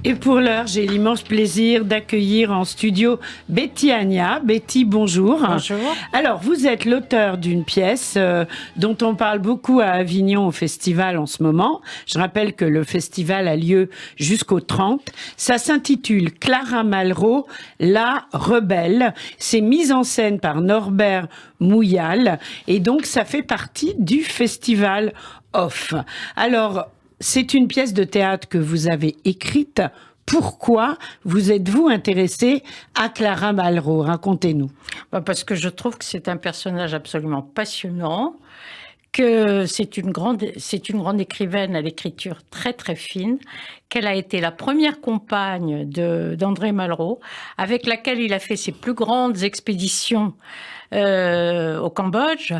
Et pour l'heure, j'ai l'immense plaisir d'accueillir en studio Betty Agna. Betty, bonjour. Bonjour. Alors, vous êtes l'auteur d'une pièce dont on parle beaucoup à Avignon au festival en ce moment. Je rappelle que le festival a lieu jusqu'au 30. Ça s'intitule Clara Malraux, la rebelle. C'est mis en scène par Norbert Mouyal et donc ça fait partie du festival Off. Alors, c'est une pièce de théâtre que vous avez écrite. Pourquoi vous êtes-vous intéressée à Clara Malraux? Racontez-nous. Parce que je trouve que c'est un personnage absolument passionnant, que c'est une grande écrivaine à l'écriture très très fine, qu'elle a été la première compagne d'André Malraux, avec laquelle il a fait ses plus grandes expéditions au Cambodge.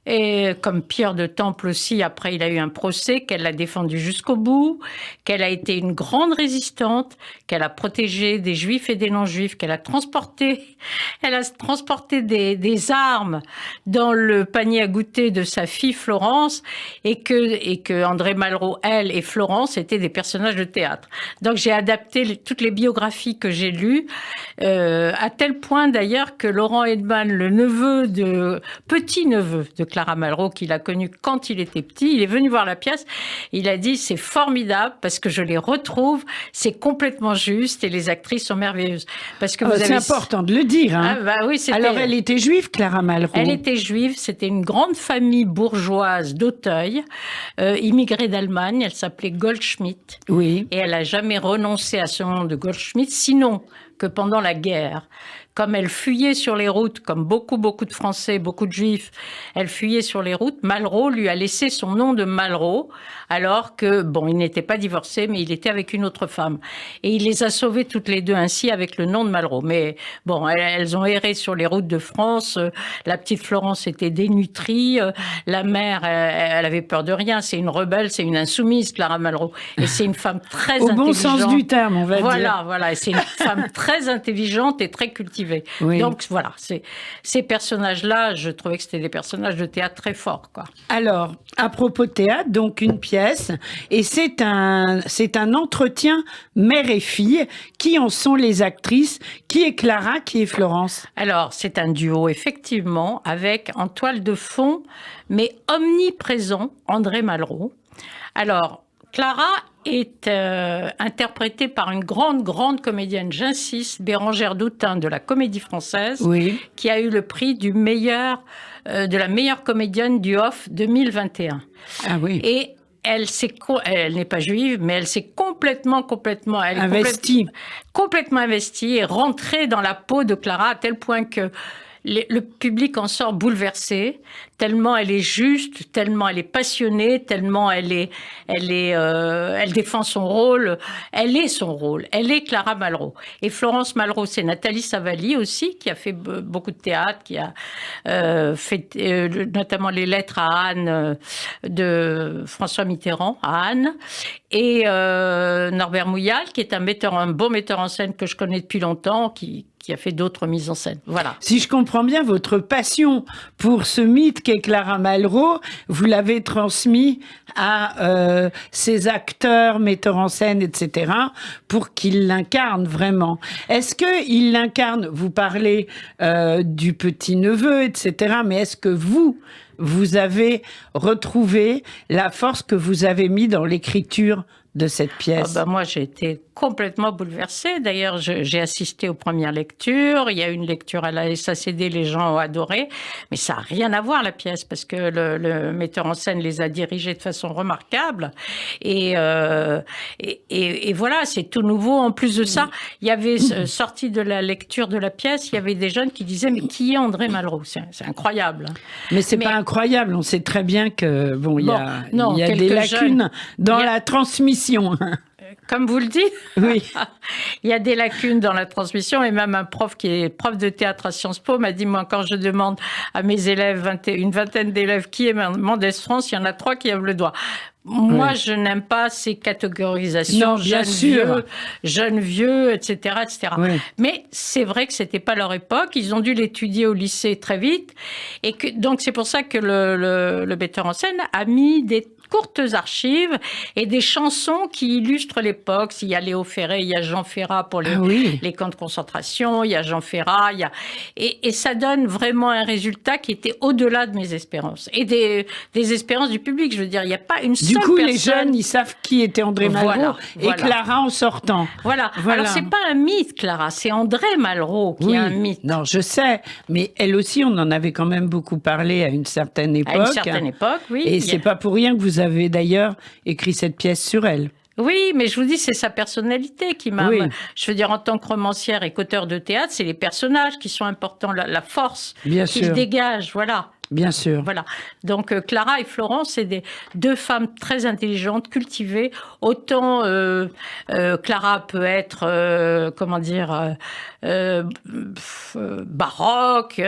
Et comme Pierre de Temple aussi, après il a eu un procès, qu'elle l'a défendu jusqu'au bout, qu'elle a été une grande résistante, qu'elle a protégé des juifs et des non-juifs, qu'elle a transporté des armes dans le panier à goûter de sa fille Florence, et que André Malraux, elle et Florence étaient des personnages de théâtre. Donc j'ai adapté toutes les biographies que j'ai lues, à tel point d'ailleurs que Laurent Edman, le petit-neveu de Clara Malraux, qu'il a connu quand il était petit, il est venu voir la pièce, il a dit c'est formidable parce que je les retrouve, c'est complètement juste et les actrices sont merveilleuses. Parce que c'est important de le dire. Hein. Ah, bah oui, alors elle était juive, Clara Malraux? Elle était juive, c'était une grande famille bourgeoise d'Auteuil, immigrée d'Allemagne, elle s'appelait Goldschmidt. Oui. Et elle n'a jamais renoncé à son nom de Goldschmidt, sinon que pendant la guerre, comme elle fuyait sur les routes, comme beaucoup de Français, beaucoup de Juifs, elle fuyait sur les routes, Malraux lui a laissé son nom de Malraux, alors que, bon, il n'était pas divorcé, mais il était avec une autre femme. Et il les a sauvées toutes les deux ainsi avec le nom de Malraux. Mais bon, elles ont erré sur les routes de France. La petite Florence était dénutrie. La mère, elle avait peur de rien. C'est une rebelle, c'est une insoumise, Clara Malraux. Et c'est une femme très intelligente. Au bon sens du terme, on va dire. Voilà. Et c'est une femme très intelligente et très cultivée. Oui. Donc voilà, ces personnages-là, je trouvais que c'était des personnages de théâtre très forts, quoi. Alors, à propos de théâtre, donc une pièce, et c'est un entretien mère et fille. Qui en sont les actrices? Qui est Clara? Qui est Florence? Alors, c'est un duo, effectivement, avec en toile de fond, mais omniprésent, André Malraux. Alors, Clara est interprétée par une grande comédienne, j'insiste, Bérangère Doutin de la Comédie Française, oui, qui a eu le prix de la meilleure comédienne du Off 2021. Ah oui. Et elle n'est pas juive, mais elle s'est complètement investie. Complètement investie et rentrée dans la peau de Clara à tel point que le public en sort bouleversé, tellement elle est juste, tellement elle est passionnée, tellement elle défend son rôle. Elle est son rôle. Elle est Clara Malraux. Et Florence Malraux, c'est Nathalie Savali aussi, qui a fait beaucoup de théâtre, qui a fait notamment les lettres à Anne de François Mitterrand, à Anne. Et Norbert Mouyal, qui est un bon metteur en scène que je connais depuis longtemps, qui a fait d'autres mises en scène. Voilà. Si je comprends bien, votre passion pour ce mythe qu'est Clara Malraux, vous l'avez transmis à ces acteurs, metteurs en scène, etc., pour qu'ils l'incarnent vraiment. Est-ce qu'ils l'incarnent? Vous parlez du petit-neveu, etc., mais est-ce que vous avez retrouvé la force que vous avez mis dans l'écriture de cette pièce? Moi, j'ai été complètement bouleversée. D'ailleurs, j'ai assisté aux premières lectures. Il y a eu une lecture à la SACD, les gens ont adoré. Mais ça n'a rien à voir, la pièce, parce que le metteur en scène les a dirigés de façon remarquable. Et voilà, c'est tout nouveau. En plus de ça, il y avait, sorti de la lecture de la pièce, il y avait des jeunes qui disaient « Mais qui est André Malraux ?» C'est incroyable. Mais c'est pas incroyable. On sait très bien que, il y a des lacunes dans la transmission. Comme vous le dites, oui. Il y a des lacunes dans la transmission, et même un prof qui est prof de théâtre à Sciences Po m'a dit, moi, quand je demande à mes élèves, une vingtaine d'élèves, qui est Mendès France, il y en a 3 qui lèvent le doigt. Moi, je n'aime pas ces catégorisations, non, bien sûr. Jeune vieux, etc., etc. Oui. Mais c'est vrai que c'était pas leur époque. Ils ont dû l'étudier au lycée très vite, et donc c'est pour ça que le metteur en scène a mis courtes archives et des chansons qui illustrent l'époque. Il y a Léo Ferré, il y a Jean Ferrat pour les camps de concentration, il y a Jean Ferrat, et ça donne vraiment un résultat qui était au-delà de mes espérances et des espérances du public. Je veux dire, il n'y a pas une seule personne. Du coup, les jeunes, ils savent qui était André Malraux et Clara en sortant. Voilà. Alors, c'est pas un mythe, Clara, c'est André Malraux qui est un mythe. Non, je sais, mais elle aussi, on en avait quand même beaucoup parlé à une certaine époque. À une certaine époque, oui. Et c'est pas pour rien que vous avez d'ailleurs écrit cette pièce sur elle. Oui, mais je vous dis, c'est sa personnalité qui m'a... Oui. Je veux dire, en tant que romancière et qu'auteur de théâtre, c'est les personnages qui sont importants, la force qu'ils dégagent, voilà. Bien sûr. Voilà. Donc, Clara et Florence, c'est deux femmes très intelligentes, cultivées. Autant Clara peut être, baroque,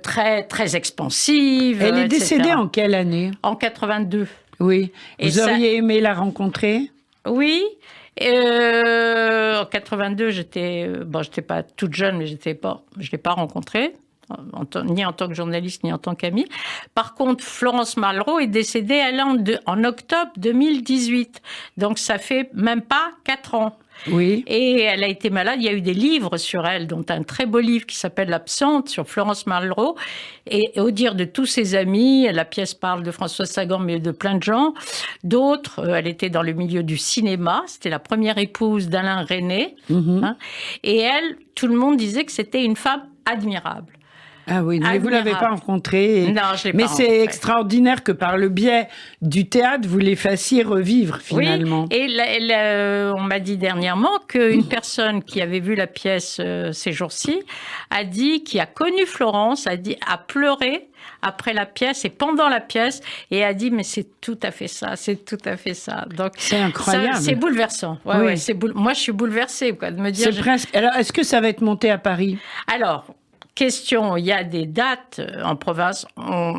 très, très expansive. Elle est décédée en quelle année ? En 82. Oui. Vous auriez aimé la rencontrer ? Oui. En 82, j'étais pas toute jeune, mais je l'ai pas rencontrée. Ni en tant que journaliste, ni en tant qu'amie. Par contre, Florence Malraux est décédée, elle, en octobre 2018. Donc, ça fait même pas 4 ans. Oui. Et elle a été malade. Il y a eu des livres sur elle, dont un très beau livre qui s'appelle L'Absente, sur Florence Malraux. Et au dire de tous ses amis, la pièce parle de François Sagan, mais de plein de gens. D'autres, elle était dans le milieu du cinéma. C'était la première épouse d'Alain Resnais. Et elle, tout le monde disait que c'était une femme admirable. Ah oui, mais vous ne l'avez pas rencontrée. Non, je l'ai pas rencontrée. Mais c'est extraordinaire que par le biais du théâtre, vous les fassiez revivre finalement. Oui, et on m'a dit dernièrement qu'une personne qui avait vu la pièce ces jours-ci qui a connu Florence, a pleuré après la pièce et pendant la pièce et a dit mais c'est tout à fait ça, c'est tout à fait ça. Donc c'est incroyable. C'est bouleversant. Ouais, moi je suis bouleversée de me dire. Presque. Alors est-ce que ça va être monté à Paris ? Alors. Question, il y a des dates en province.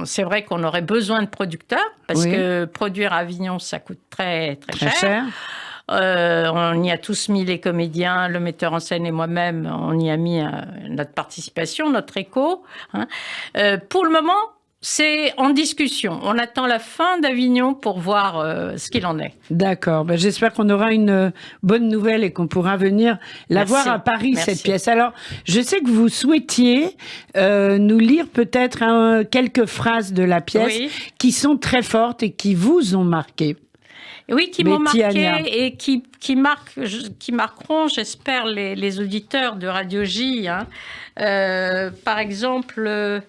C'est vrai qu'on aurait besoin de producteurs parce que produire à Avignon, ça coûte très, très cher. On y a tous mis les comédiens, le metteur en scène et moi-même, on y a mis notre participation, notre écho. Pour le moment, c'est en discussion. On attend la fin d'Avignon pour voir ce qu'il en est. D'accord. J'espère qu'on aura une bonne nouvelle et qu'on pourra venir la voir à Paris, cette pièce. Alors, je sais que vous souhaitiez nous lire peut-être quelques phrases de la pièce qui sont très fortes et qui vous ont marqué. Oui, qui m'ont marqué et qui marqueront, j'espère, les auditeurs de Radio J. Par exemple...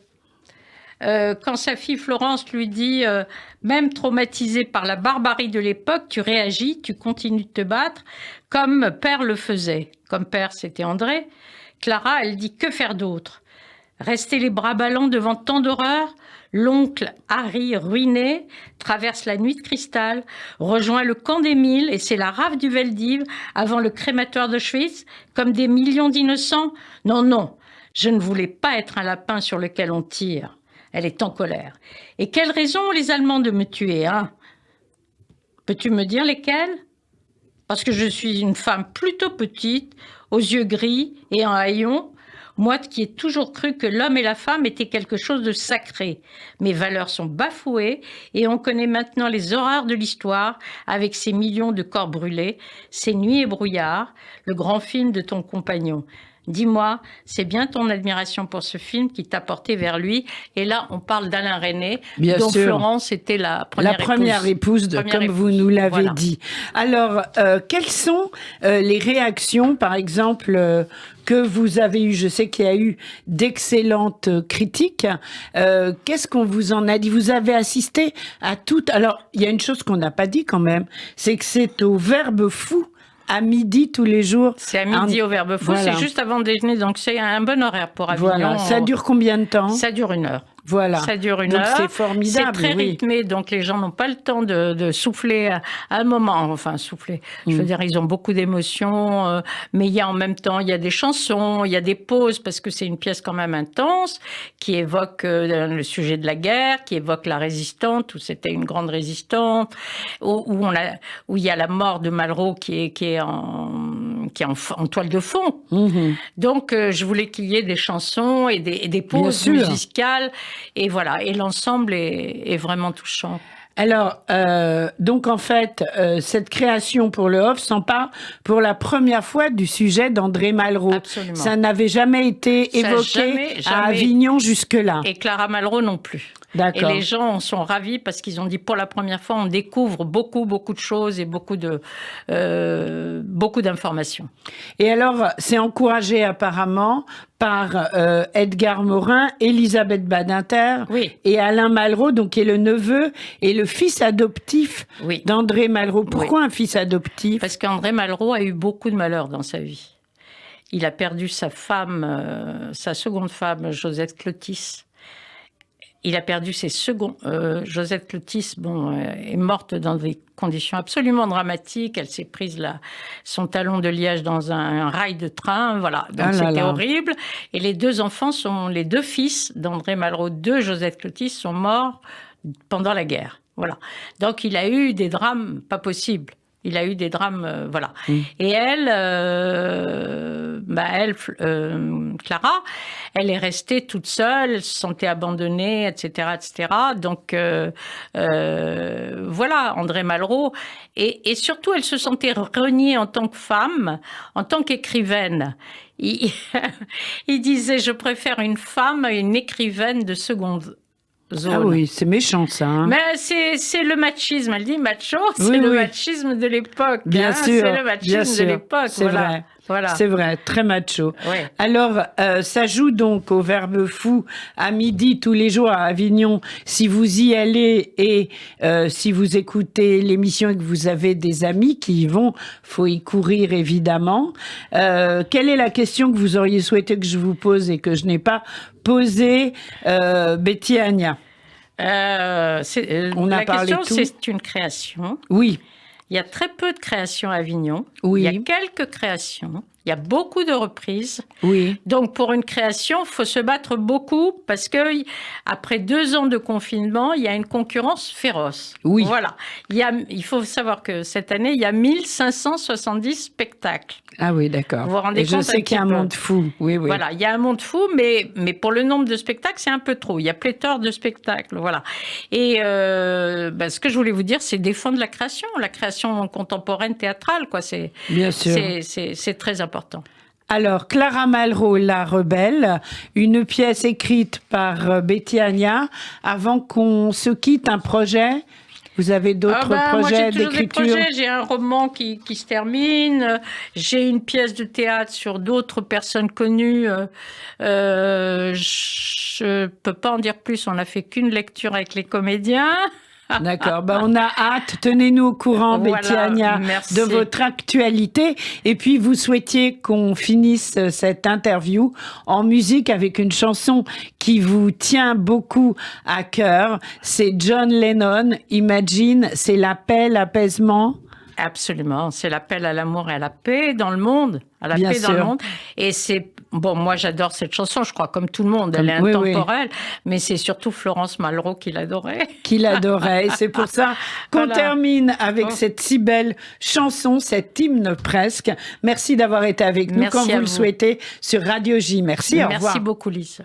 quand sa fille Florence lui dit même traumatisée par la barbarie de l'époque, tu réagis, tu continues de te battre, comme père le faisait. Comme père, c'était André. Clara, elle dit que faire d'autre ? Rester les bras ballants devant tant d'horreurs ? L'oncle Harry, ruiné, traverse la nuit de cristal, rejoint le camp d'Émile et c'est la rafle du Veldiv avant le crématoire d'Auschwitz, comme des millions d'innocents. Non, non, je ne voulais pas être un lapin sur lequel on tire. Elle est en colère. Et quelles raisons ont les Allemands de me tuer, hein ? Peux-tu me dire lesquelles ? Parce que je suis une femme plutôt petite, aux yeux gris et en haillons, moi qui ai toujours cru que l'homme et la femme étaient quelque chose de sacré. Mes valeurs sont bafouées et on connaît maintenant les horreurs de l'histoire avec ces millions de corps brûlés, ces nuits et brouillards, le grand film de ton compagnon. Dis-moi, c'est bien ton admiration pour ce film qui t'a porté vers lui. Et là, on parle d'Alain Resnais, dont Florence était la première épouse. Comme vous nous l'avez dit. Alors, quelles sont les réactions, par exemple, que vous avez eues ? Je sais qu'il y a eu d'excellentes critiques. Qu'est-ce qu'on vous en a dit ? Vous avez assisté à toutes... Alors, il y a une chose qu'on n'a pas dit quand même, c'est que c'est au Verbe Fou à midi tous les jours. C'est à midi au Verbe Fou, c'est juste avant le déjeuner, donc c'est un bon horaire pour Avignon. Voilà. Ça dure combien de temps ? Ça dure 1 heure. Voilà. Ça dure 1 heure. Donc c'est formidable. C'est très rythmé, donc les gens n'ont pas le temps de souffler à un moment. Enfin, souffler. Je veux dire, ils ont beaucoup d'émotions, mais il y a en même temps, il y a des chansons, il y a des pauses, parce que c'est une pièce quand même intense, qui évoque le sujet de la guerre, qui évoque la résistante, où c'était une grande résistante, où il y a la mort de Malraux qui est en toile de fond. Donc, je voulais qu'il y ait des chansons et des pauses musicales. Et voilà, et l'ensemble est vraiment touchant. Alors, donc en fait, cette création pour le Hof s'empare pour la première fois du sujet d'André Malraux. Absolument. Ça n'avait jamais été évoqué à Avignon jusque-là. Et Clara Malraux non plus. D'accord. Et les gens en sont ravis parce qu'ils ont dit pour la première fois, on découvre beaucoup de choses et beaucoup d'informations. Et alors, c'est encouragé apparemment par Edgar Morin, Elisabeth Badinter et Alain Malraux, donc qui est le neveu et le fils adoptif d'André Malraux. Pourquoi un fils adoptif? Parce qu'André Malraux a eu beaucoup de malheurs dans sa vie. Il a perdu sa femme, sa seconde femme, Josette Clotis. Il a perdu ses seconds. Josette Clotis, est morte dans des conditions absolument dramatiques. Elle s'est prise son talon de liège dans un rail de train. Voilà. Donc c'était horrible. Et les deux enfants les deux fils d'André Malraux, de Josette Clotis, sont morts pendant la guerre. Voilà. Donc il a eu des drames pas possibles. Il a eu des drames, voilà. Et elle, Clara, elle est restée toute seule, elle se sentait abandonnée, etc., etc. Donc, voilà, André Malraux. Et surtout, elle se sentait reniée en tant que femme, en tant qu'écrivaine. Il disait, je préfère une femme à une écrivaine de seconde zone. Ah oui, c'est méchant ça. Hein. Mais c'est le machisme. Elle dit macho, c'est le machisme de l'époque. Bien sûr. C'est le machisme de l'époque. C'est vrai. Voilà. C'est vrai, très macho. Ouais. Alors, ça joue donc au Verbe Fou à midi tous les jours à Avignon. Si vous y allez et si vous écoutez l'émission et que vous avez des amis qui y vont, faut y courir évidemment. Quelle est la question que vous auriez souhaité que je vous pose et que je n'ai pas posée, Betty et Anya? On a parlé de tout. C'est une création. Oui. Il y a très peu de créations à Avignon. Oui. Il y a quelques créations. Il y a beaucoup de reprises. Oui. Donc, pour une création, il faut se battre beaucoup parce que après 2 ans de confinement, il y a une concurrence féroce. Oui. Voilà. Il faut savoir que cette année, il y a 1570 spectacles. Ah oui, d'accord. Vous vous rendez compte? Je sais qu'il y a un monde fou. Oui, oui. Voilà, il y a un monde fou, mais pour le nombre de spectacles, c'est un peu trop. Il y a pléthore de spectacles, voilà. Et ce que je voulais vous dire, c'est défendre la création contemporaine théâtrale, quoi. Bien sûr. C'est très important. Alors, Clara Malraux, La Rebelle, une pièce écrite par Betty Anya. Avant qu'on se quitte, un projet? Vous avez d'autres projets d'écriture? Moi, j'ai un roman qui se termine. J'ai une pièce de théâtre sur d'autres personnes connues. Je peux pas en dire plus. On n'a fait qu'une lecture avec les comédiens. D'accord, on a hâte. Tenez-nous au courant, Betty Anya, de votre actualité. Et puis, vous souhaitiez qu'on finisse cette interview en musique avec une chanson qui vous tient beaucoup à cœur. C'est John Lennon, Imagine, c'est la paix, l'apaisement. Absolument, c'est l'appel à l'amour et à la paix dans le monde, dans le monde. Et c'est moi j'adore cette chanson, je crois comme tout le monde, elle est intemporelle, mais c'est surtout Florence Malraux qui l'adorait. Et c'est pour ça qu'on termine avec cette si belle chanson, cet hymne presque. Merci d'avoir été avec nous quand vous le souhaitez sur Radio J. Merci, au revoir. Merci beaucoup Lise.